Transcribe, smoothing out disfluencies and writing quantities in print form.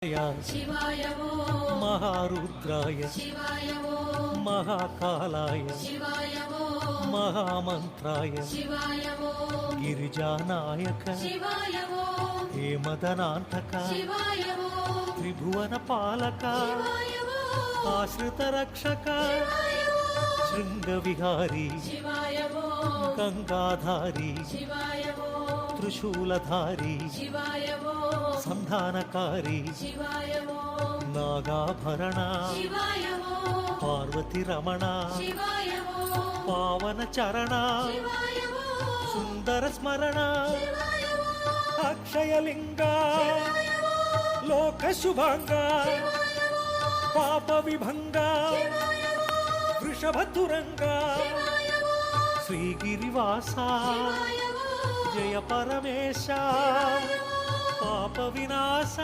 शिवाय वो महारुद्राय शिवाय वो महाकालाय शिवाय वो महामंत्राय शिवाय वो गिरिजानायक शिवाय वो हेमदनान्तक शिवाय वो त्रिभुवन पालक शिवाय वो आश्रित रक्षक शिवाय वो शृंगविहारी शिवाय वो गंगाधारी शिवाय वो त्रिशूलधारी शिवाय वो संधानकारी शिवाय वो नागाभरण शिवाय वो पार्वती रमण शिवाय वो पावन चरण शिवाय वो सुंदर स्मरण शिवाय वो अक्षयलिंग शिवाय वो लोक शुभांग शिवाय वो पाप विभंग शिवाय वो वृषभतुरंग शिवाय वो श्रीगिरिवास शिवाय वो जय परमेश शिवाय वो पाप विनाश